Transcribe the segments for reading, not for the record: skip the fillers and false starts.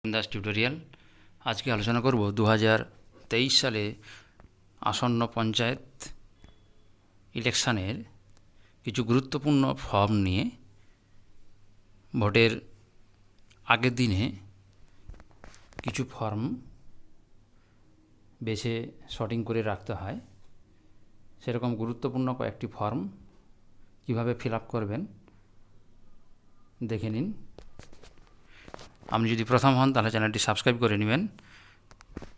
Das tutorial. আজকে আলোচনা করব 2023 সালে আসন্ন পঞ্চায়েত ইলেকশনের কিছু গুরুত্বপূর্ণ ফর্ম নিয়ে। ভোটের আগের দিনে কিছু ফর্ম বেছে শর্টিং করে রাখতে হয়, সেরকম গুরুত্বপূর্ণ কয়েকটি ফর্ম কিভাবে ফিল আপ করবেন দেখে নিন। আপনি যদি প্রথম হন তাহলে চ্যানেলটি সাবস্ক্রাইব করে নেবেন।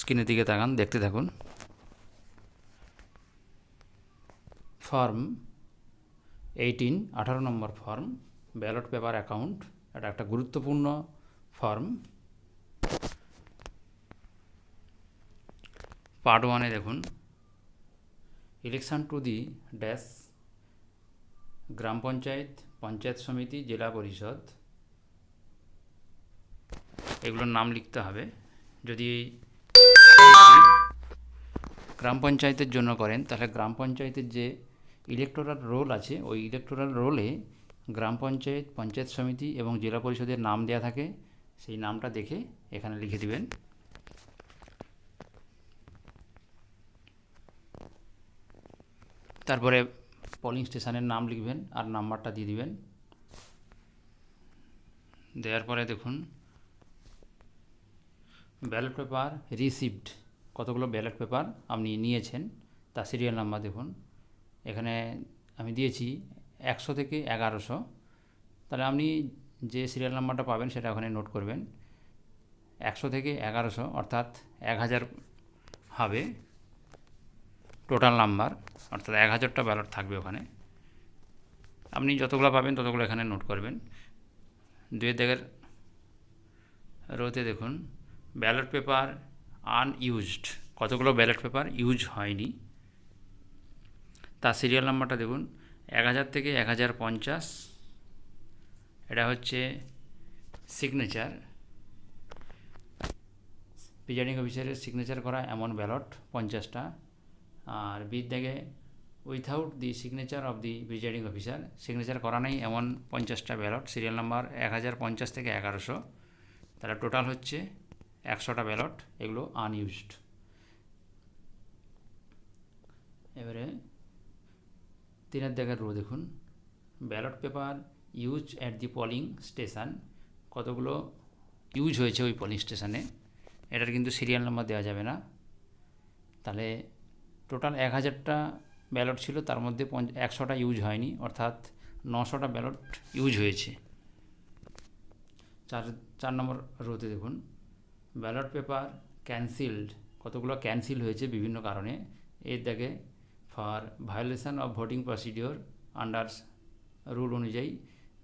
স্ক্রিনের দিকে তাকান, দেখতে থাকুন। ফর্ম 18 নম্বর ফর্ম, ব্যালট পেপার অ্যাকাউন্ট। এটা একটা গুরুত্বপূর্ণ ফর্ম। পার্ট 1-এ দেখুন, ইলেকশন টু দি ড্যাশ গ্রাম পঞ্চায়েত, পঞ্চায়েত সমিতি, জেলা পরিষদ, এগুলোর নাম লিখতে হবে। যদি গ্রাম পঞ্চায়েতের জন্য করেন তাহলে গ্রাম পঞ্চায়েতের যে ইলেকটোরাল রোল আছে, ওই ইলেকটোরাল রোলে গ্রাম পঞ্চায়েত, পঞ্চায়েত সমিতি এবং জেলা পরিষদের নাম দেওয়া থাকে, সেই নামটা দেখে এখানে লিখে দিবেন। তারপরে পোলিং স্টেশনের নাম লিখবেন আর নাম্বারটা দিয়ে দিবেন। দেওয়ার পরে দেখুন, ব্যালট পেপার রিসিভড, কতগুলো ব্যালট পেপার আপনি নিয়েছেন তার সিরিয়াল নাম্বার দেখুন। এখানে আমি দিয়েছি 100 থেকে 1100। তাহলে আপনি যে সিরিয়াল নাম্বারটা পাবেন সেটা ওখানে নোট করবেন। 100 থেকে 1100 অর্থাৎ 1000 হবে টোটাল নাম্বার, অর্থাৎ 1000টা ব্যালট থাকবে ওখানে। আপনি যতগুলো পাবেন ততগুলো এখানে নোট করবেন। 2 দাগের রোতে দেখুন, ব্যালট পেপার আনইউজড, কতগুলো ব্যালট পেপার ইউজ হয়নি তার সিরিয়াল নাম্বারটা দেখুন। 1000 থেকে 1050, এটা হচ্ছে সিগনেচার, প্রিজাইডিং অফিসারের সিগনেচার করা এমন ব্যালট 50টা। আর বির দাগে without the signature of the presiding officer, signature করা নেই এমন 50টা ব্যালট, সিরিয়াল নাম্বার 1050 থেকে 1100। তাহলে টোটাল হচ্ছে 100টা ব্যালট, এগুলো আনইউজড। এবারে 3 দাগের রো দেখুন, ballot paper use at the polling station, কতগুলো ইউজ হয়েছে ওই পোলিং স্টেশনে, এটার কিন্তু সিরিয়াল নাম্বার দেওয়া যাবে না। তাহলে টোটাল 1000টা ব্যালট ছিল, তার মধ্যে 100টা ইউজ হয়নি, অর্থাৎ 900টা ব্যালট ইউজ হয়েছে। 4 নম্বর রোতে দেখুন, ব্যালট পেপার ক্যান্সিলড, কতগুলো ক্যান্সেল হয়েছে বিভিন্ন কারণে। এর দাগে for violation of voting procedure under rule অনুযায়ী,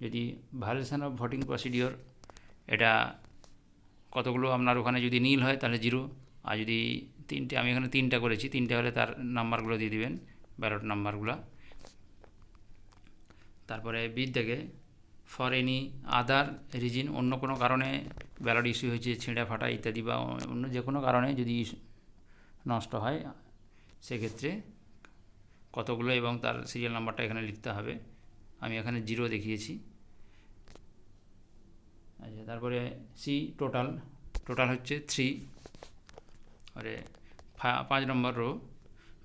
যদি ভায়োলেশন অফ ভোটিং প্রসিডিওর এটা কতগুলো আপনার ওখানে যদি নীল হয় তাহলে 0, আর যদি 3টে, আমি এখানে 3টা করেছি, 3টে হলে তার নাম্বারগুলো দিয়ে দিবেন, ব্যালট নাম্বারগুলো। তারপরে বির দাগে ফর এনি আদার রিজন, অন্য কোনো কারণে ব্যালট ইস্যু হয়েছে, ছিঁড়া ফাটা ইত্যাদি, বা অন্য যে কোনো কারণে যদি নষ্ট হয় সেক্ষেত্রে কতগুলো এবং তার সিরিয়াল নাম্বারটা এখানে লিখতে হবে। আমি এখানে 0 দেখিয়েছি। আচ্ছা, তারপরে সি টোটাল, টোটাল হচ্ছে 3। আরে 5 number row,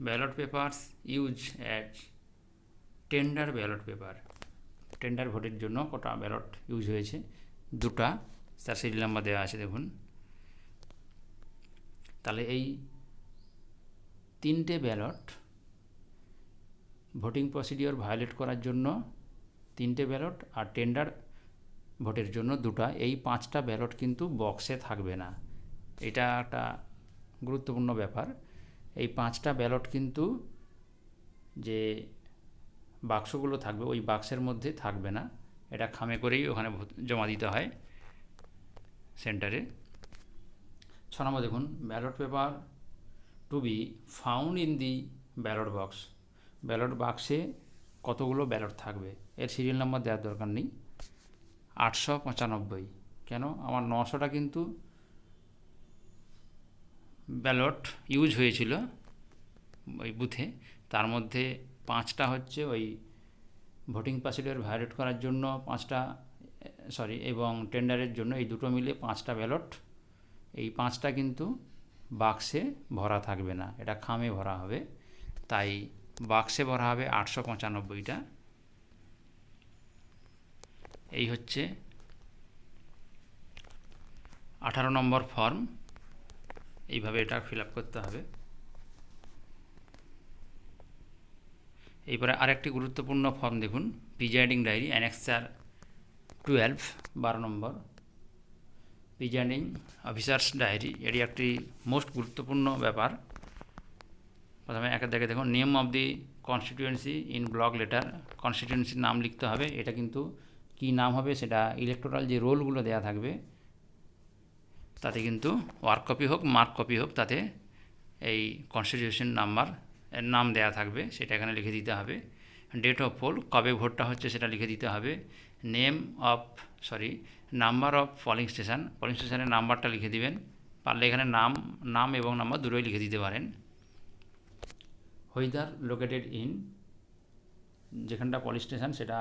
ballot papers use as tender ballot paper, tender ভোটের জন্য কটা ব্যালট ইউজ হয়েছে, 2টা, তার সিরিয়াল নাম্বার দেওয়া আছে দেখুন। তাহলে এই 3টে ব্যালট ভোটিং প্রসিডিওর ভায়োলেট করার জন্য 3টে ব্যালট, আর টেন্ডার ভোটের জন্য 2টা, এই 5টা ব্যালট কিন্তু বক্সে থাকবে না। এটা একটা গুরুত্বপূর্ণ ব্যাপার। এই 5টা ব্যালট কিন্তু যে বাক্সগুলো থাকবে ওই বাক্সের মধ্যে থাকবে না, এটা খামে করেই ওখানে জমা দিতে হয় সেন্টারে। 6 নম্বর দেখুন, ballot paper to be found in the ballot box, ballot বাক্সে কতগুলো ব্যালট থাকবে, এর সিরিয়াল নাম্বার দেওয়ার দরকার নেই। 895, কেন, আমার 900টা কিন্তু ব্যালট ইউজ হয়েছিল ওই বুথে, তার মধ্যে 5টা হচ্ছে ওই ভোটিং প্রসিডিওর ভায়োলেট করার জন্য 5টা, এবং টেন্ডারের জন্য, এই দুটো মিলে 5টা ব্যালট এই 5টা কিন্তু বাক্সে ভরা থাকবে না, এটা খামে ভরা হবে। তাই বাক্সে ভরা হবে 895টা। এই হচ্ছে 18 নম্বর ফর্ম। এইভাবে এটা ফিল আপ করতে হবে। এরপরে আরেকটি গুরুত্বপূর্ণ ফর্ম দেখুন, presiding diary annexure 12, 12 number presiding officers diary. এটি একটি মোস্ট গুরুত্বপূর্ণ ব্যাপার। প্রথমে একের দিকে দেখুন, name of the constituency in block letter. কনস্টিটিউয়েন্সির নাম লিখতে হবে। এটা কিন্তু কি নাম হবে সেটা ইলেকটোরাল যে রোলগুলো দেওয়া থাকবে তাতে কিন্তু ওয়ার্ক কপি হোক মার্ক কপি হোক, তাতে এই কনস্টিটিউশন নাম্বার এর নাম দেওয়া থাকবে, সেটা এখানে লিখে দিতে হবে। ডেট অফ পোল, কবে ভোটটা হচ্ছে সেটা লিখে দিতে হবে। Number of polling station, polling স্টেশনের নাম্বারটা লিখে দিবেন। পারলে এখানে নাম এবং নাম্বার দুটোই লিখে দিতে পারেন। হুইদার লোকেটেড ইন, যেখানটা পোলিং স্টেশন সেটা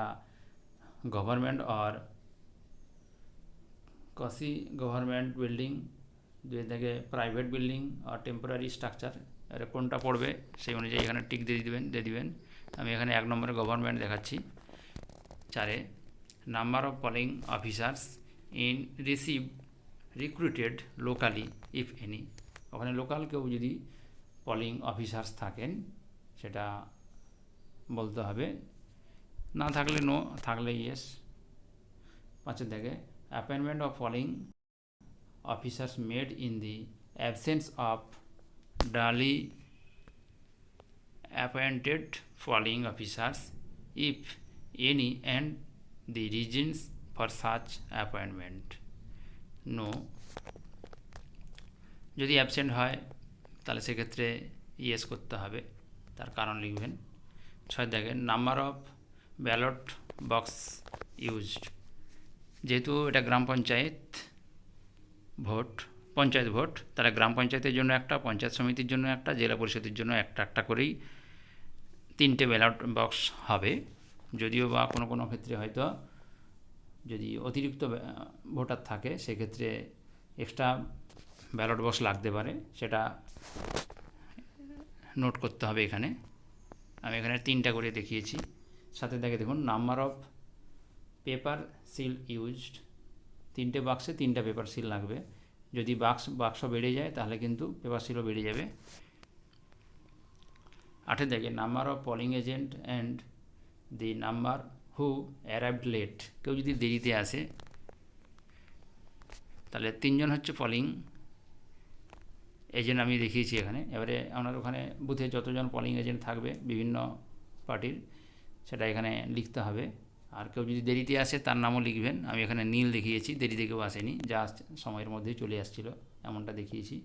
গভর্নমেন্ট অর কসি গভর্নমেন্ট বিল্ডিং, দুই থেকে প্রাইভেট বিল্ডিং আর টেম্পোরারি স্ট্রাকচার, এর কোনটা পড়বে সেই অনুযায়ী এখানে টিক দিয়ে দিবেন। আমি এখানে 1 নম্বরে গভর্নমেন্ট দেখাচ্ছি। 4, number of polling officers in recruited locally if any. ওখানে লোকাল কেউ যদি পোলিং অফিসার্স থাকেন সেটা বলতে হবে, না থাকলে নো, থাকলে ইয়েস। 5 থেকে appointment of polling officers made in the absence of duly appointed polling officers if any and the reasons for such appointment. No, যদি অ্যাবসেন্ট হয় তাহলে সেক্ষেত্রে ইয়েস করতে হবে, তার কারণ লিখবেন। 6 দেখেন, number of ballot box used. যেহেতু এটা গ্রাম পঞ্চায়েত ভোট, তাহলে গ্রাম পঞ্চায়েতের জন্য একটা, পঞ্চায়েত সমিতির জন্য একটা, জেলা পরিষদের জন্য একটা করেই 3টে ব্যালট বক্স হবে। যদিও বা কোনো ক্ষেত্রে হয়তো যদি অতিরিক্ত ভোটার থাকে সেক্ষেত্রে এক্সট্রা ব্যালট বক্স লাগতে পারে, সেটা নোট করতে হবে এখানে। আমি এখানে 3টা করে দেখিয়েছি। সাথে দেখুন, number of paper seal used. 3টে বাক্সে 3টা পেপার সিল লাগবে। যদি বাক্স বেড়ে যায় তাহলে কিন্তু পেপার সিলও বেড়ে যাবে। 8 দেখে, number of polling agent and the number who arrived late. কেউ যদি দেরিতে আসে তাহলে 3জন হচ্ছে পোলিং এজেন্ট আমি দেখিয়েছি এখানে। এবারে আপনার ওখানে বুথে যতজন পোলিং এজেন্ট থাকবে বিভিন্ন পার্টির সেটা এখানে লিখতে হবে। আর কেউ যদি দেরিতে আসে তার নামও লিখবেন। আমি এখানে নীল দেখিয়েছি, দেরিতে কেউ আসেনি, যা সময়ের মধ্যেই চলে আসছিল এমনটা দেখিয়েছি।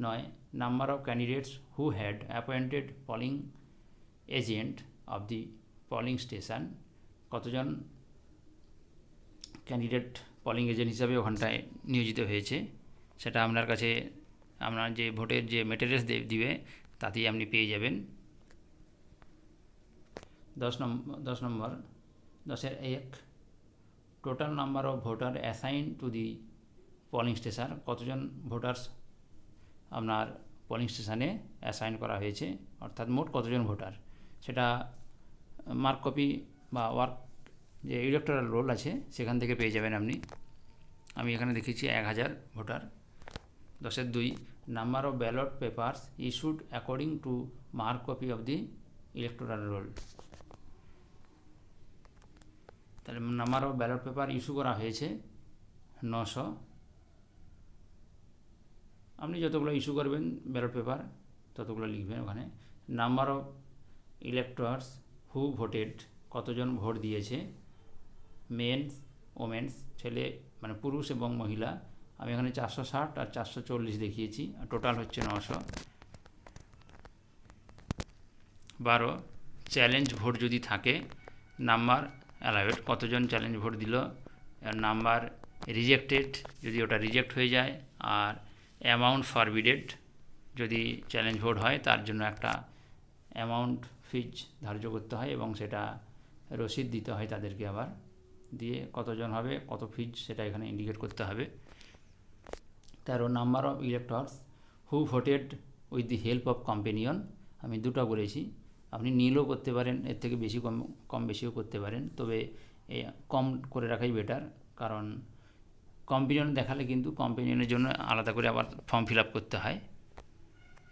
9, number of candidates who had appointed polling agent of the polling station. কতজন ক্যান্ডিডেট পোলিং এজেন্ট হিসাবে ওখানটায় নিয়োজিত হয়েছে সেটা আপনার কাছে আপনার যে ভোটের যে মেটেরিয়ালস দিবে তাতেই আপনি পেয়ে যাবেন। 10 নম্বর 10(1), total number of voter assign to the polling station. কতজন ভোটার্স আপনার পোলিং স্টেশনে অ্যাসাইন করা হয়েছে, অর্থাৎ মোট কতজন ভোটার, সেটা মার্ক কপি বা ওয়ার্ক যে ইলেকটোরাল রোল আছে সেখান থেকে পেয়ে যাবেন আপনি। আমি এখানে দেখেছি 1000 voter. 10(2), number of ballot papers issued according to mark copy of the electoral roll. তাহলে number of ballot paper issue করা হয়েছে 900। আপনি যতগুলো ইস্যু করবেন ব্যালট পেপার ততগুলো লিখবেন ওখানে। Number of electors who voted, কতজন ভোট দিয়েছে, মেন্স ওমেন্স, ছেলে মানে পুরুষ এবং মহিলা। আমি এখানে 460 আর 440 দেখিয়েছি, টোটাল হচ্ছে 900। 12, চ্যালেঞ্জ ভোট যদি থাকে, নাম্বার অ্যালাউড, কতজন চ্যালেঞ্জ ভোট দিল, নাম্বার রিজেক্টেড যদি ওটা রিজেক্ট হয়ে যায়, আর অ্যামাউন্ট ফরবিডেড যদি চ্যালেঞ্জ ভোট হয় তার জন্য একটা অ্যামাউন্ট ফিজ ধার্য করতে হয় এবং সেটা রসিদ দিতে হয় তাদেরকে, আবার দিয়ে কতজন হবে কত ফিজ সেটা এখানে ইন্ডিকেট করতে হবে। 13 number of electors who voted with the help of companion, আমি দুটো করেছি। আপনি নীলও করতে পারেন, এর থেকে বেশি কম বেশিও করতে পারেন, তবে কম করে রাখাই বেটার, কারণ কম্পেনিয়ন দেখালে কিন্তু কম্পেনিয়নের জন্য আলাদা করে আবার ফর্ম ফিল আপ করতে হয়,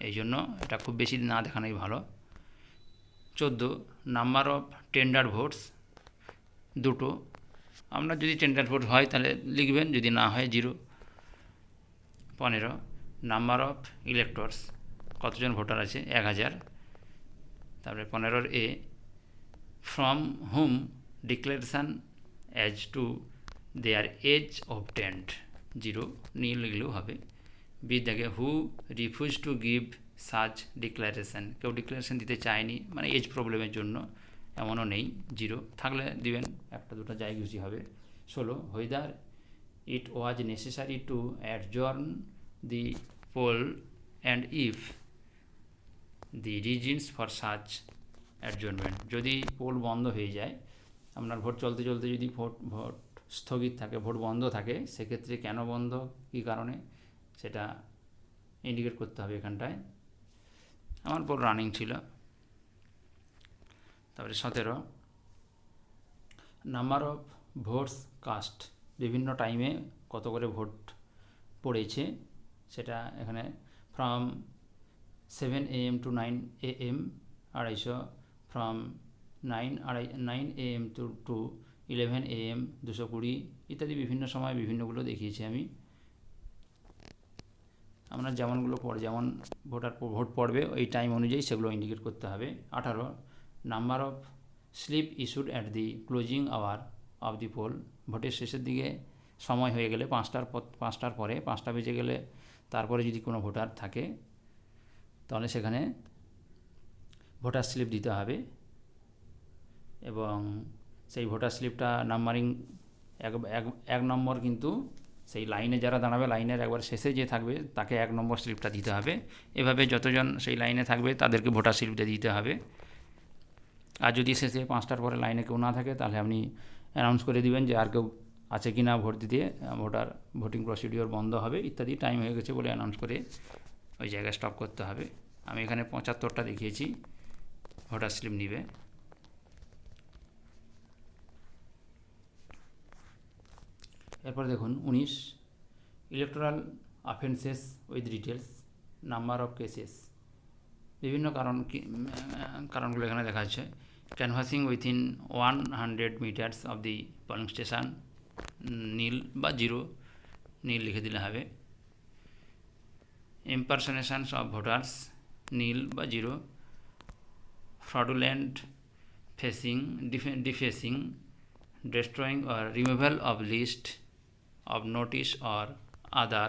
এই জন্য এটা খুব বেশি না দেখানোই ভালো। 14 নাম্বার অফ টেন্ডার ভোটস, দুটো। আপনার যদি টেন্ডার ভোট হয় তাহলে লিখবেন, যদি না হয় 0। 15 নাম্বার অফ ইলেক্টরস, কতজন ভোটার আছে, 1000। তারপরে 15 A from whom declaration as to their age obtained, 0, nil লিখলেও হবে। বি দেখে who refuse to give such declaration, কেউ ডিক্লারেশান দিতে চায়নি, মানে এজ প্রবলেমের জন্য, এমনও নেই, 0, থাকলে দিবেন, একটা দুটো যাই খুশি হবে। 16 whether it was necessary to adjourn the poll and if the reasons for such adjournment, যদি পোল বন্ধ হয়ে যায়, আপনার ভোট চলতে চলতে যদি ভোট স্থগিত থাকে, ভোট বন্ধ থাকে, সেক্ষেত্রে কেন বন্ধ, কী কারণে, সেটা ইন্ডিকেট করতে হবে এখানটায়। আমার পোল রানিং ছিল। তারপরে 17 নাম্বার অফ ভোটস কাস্ট, বিভিন্ন টাইমে কত করে ভোট পড়েছে, সেটা এখানে from 7 AM to 9 AM 250, from 9 AM to 11 AM 220, ইত্যাদি বিভিন্ন সময় বিভিন্নগুলো দেখিয়েছি আমি। আপনার যেমনগুলো যেমন ভোট পড়বে ওই টাইম অনুযায়ী সেগুলো ইন্ডিকেট করতে হবে। 18 number of slip issued at the closing hour of the poll, ভোটের শেষের দিকে সময় হয়ে গেলে 5টার পরে, 5টা বেজে গেলে তারপরে যদি কোনো ভোটার থাকে তাহলে সেখানে ভোটার স্লিপ দিতে হবে, এবং সেই ভোটার স্লিপটা নাম্বারিং 1 নম্বর, কিন্তু সেই লাইনে যারা দাঁড়াবে, লাইনের একবার শেষে যে থাকবে তাকে 1 নম্বর স্লিপটা দিতে হবে। এভাবে যতজন সেই লাইনে থাকবে তাদেরকে ভোটার স্লিপটা দিতে হবে। আর যদি শেষে 5টার পরে লাইনে কেউ না থাকে তাহলে আপনি অ্যানাউন্স করে দিবেন যে আর কেউ আছে কি না ভোট দিতে, ভোটিং প্রসিডিওর বন্ধ হবে ইত্যাদি, টাইম হয়ে গেছে বলে অ্যানাউন্স করে ওই জায়গায় স্টপ করতে হবে। আমি এখানে 75টা দেখিয়েছি ভোটার স্লিপ নিবে। এরপর দেখুন 19 electoral offences with details, number of cases, বিভিন্ন কারণগুলো এখানে দেখা যাচ্ছে। Canvassing within 100 metres of the polling station, nil বা 0, নীল লিখে দিলে হবে। ইম্পারসনেশনস অফ ভোটার্স, নীল বা 0। Fraudulent defacing, destroying or removal of list of notice or other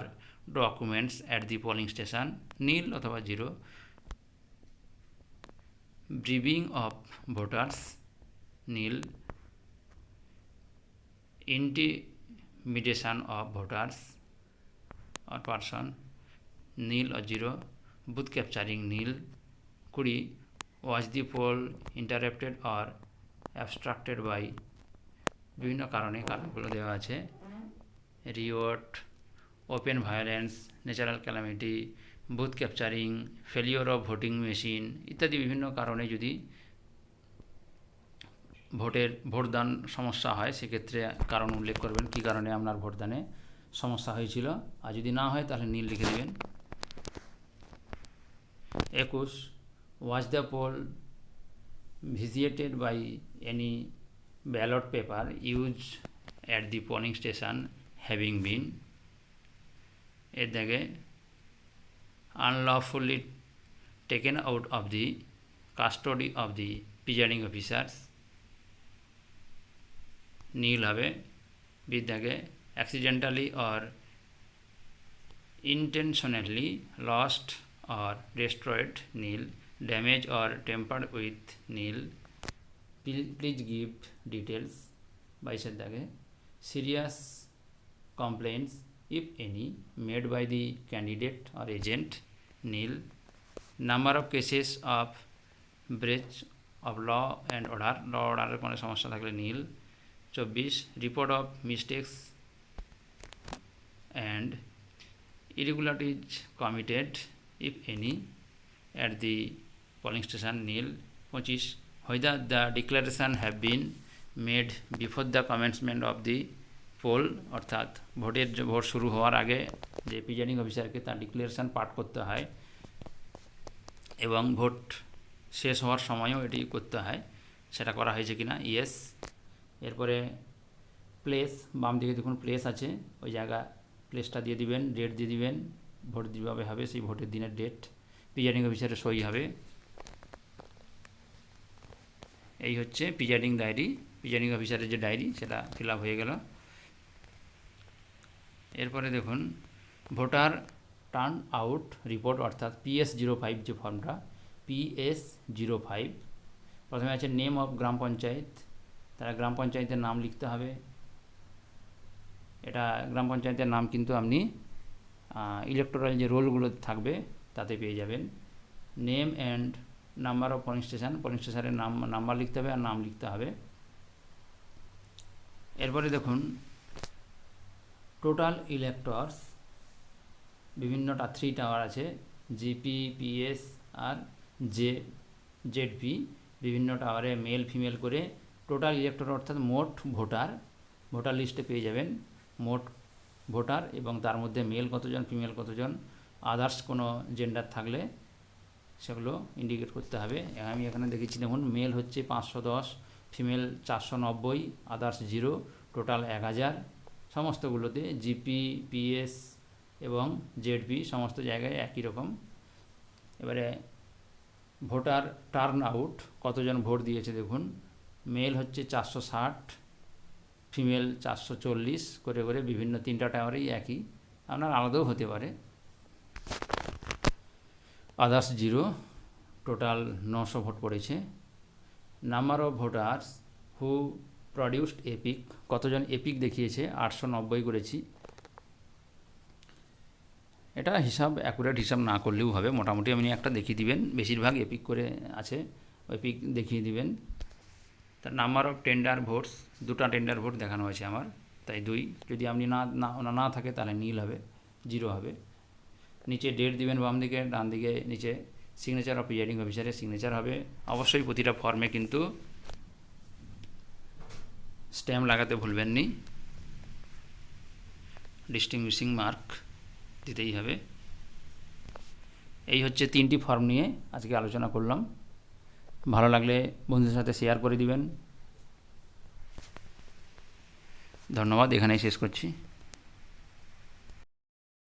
documents at the polling station, নীল অথবা 0। bribing of voters, Neil. intimidation of voters or person, Neil or 0। booth capturing, Neil. 20 was the poll interrupted or obstructed by, বিভিন্ন কারণগুলো দেওয়া আছে, riot, open violence, natural calamity, booth capturing, failure of voting machine ইত্যাদি বিভিন্ন কারণে যদি ভোটদান সমস্যা হয় সেক্ষেত্রে কারণ উল্লেখ করবেন, কী কারণে আপনার ভোটদানে সমস্যা হয়েছিল, আর যদি না হয় তাহলে নীল লিখে দেবেন। 21 was the poll visited by any ballot paper used at the polling station having been, এর দাগে unlawfully taken out of the custody of the presiding officers, নীল হবে। বি দাগে accidentally or intentionally lost or destroyed, Neil. damage or tampered with, Neil. please give details, 22 দাগে serious complaints if any made by the candidate or agent, Neil. number of cases of breach of law and order, law order কোনো সমস্যা থাকলে নীল। 24 report of mistakes and irregularities committed if any at the polling station nil 25 whether the declaration have been made before the commencement of the poll, অর্থাৎ ভোট শুরু হওয়ার আগে যে presiding অফিসারকে তার ডিক্লারেশান পাঠ করতে হয় এবং ভোট শেষ হওয়ার সময়ও এটি করতে হয়, সেটা করা হয়েছে কিনা, ইয়েস। এরপরে প্লেস, বাম দিকে দেখুন প্লেস আছে, ওই জায়গা প্লেসটা দিয়ে দিবেন, ডেট দিয়ে দিবেন, ভোট যেভাবে হবে সেই ভোটের দিনের ডেট, প্রিজাইডিং অফিসারের সই হবে। এই হচ্ছে প্রিজাইডিং ডায়েরি, প্রিজাইডিং অফিসারের যে ডায়েরি সেটা ফিল আপ হয়ে গেল। এরপরে দেখুন ভোটার টার্ন আউট রিপোর্ট অর্থাৎ PS05 যে ফর্মটা, PS05 প্রথমে আছে নেম অফ গ্রাম পঞ্চায়েত, তারা গ্রাম পঞ্চায়েতের নাম লিখতে হবে। এটা গ্রাম পঞ্চায়েতের নাম কিন্তু আপনি ইলেকটোরাল যে রোলগুলো থাকবে তাতে পেয়ে যাবেন। Name and number of polling station, polling স্টেশনের নাম্বার লিখতে হবে আর নাম লিখতে হবে। এরপরে দেখুন টোটাল ইলেক্টর্স, বিভিন্নটা 3 টাওয়ার আছে, জিপি, পিএস আর জেডপি, বিভিন্ন টাওয়ারে মেল ফিমেল করে টোটাল ইলেক্টর অর্থাৎ মোট ভোটার লিস্টে পেয়ে যাবেন মোট ভোটার, এবং তার মধ্যে মেল কতজন, ফিমেল কতজন, আদার্স কোনো জেন্ডার থাকলে সেগুলো ইন্ডিকেট করতে হবে। আমি এখানে দেখেছি দেখুন মেল হচ্ছে 510, ফিমেল 490, আদার্স 0, টোটাল 1000। সমস্তগুলোতে জিপি, পিএস এবং জেডপি সমস্ত জায়গায় একই রকম। এবারে ভোটার টার্ন আউট, কতজন ভোট দিয়েছে দেখুন, মেল হচ্ছে 460, ফিমেল 440 করে করে বিভিন্ন 3টা টাওয়ারেই একই, আপনার আলাদাও হতে পারে। আদার্স 0, টোটাল 900 ভোট পড়েছে। Number of voters who produced epic, কতজন এপিক দেখিয়েছে, 890 করেছি। এটা হিসাব অ্যাকুরেট হিসাব না করলেও হবে, মোটামুটি আপনি একটা দেখিয়ে দিবেন, বেশিরভাগ এপিক করে আছে, এপিক দেখিয়ে দিবেন। তার নাম্বার অফ টেন্ডার ভোটস, 2টা টেন্ডার ভোট দেখানো হয়েছে আমার, তাই 2, যদি আপনি না থাকে তাহলে নীল হবে, 0 হবে। নিচে ডেট দিবেন বাম দিকে, ডান দিকে নিচে সিগনেচার অফ প্রিজাইডিং অফিসারের সিগনেচার হবে। অবশ্যই প্রতিটা ফর্মে কিন্তু স্ট্যাম্প লাগাতে ভুলবেন নি, ডিস্টিংগুইশিং মার্ক দিতেই হবে। এই হচ্ছে 3টি ফর্ম নিয়ে আজকে আলোচনা করলাম। ভালো লাগলে বন্ধুদের সাথে শেয়ার করে দিবেন। ধন্যবাদ, এখানেই শেষ করছি।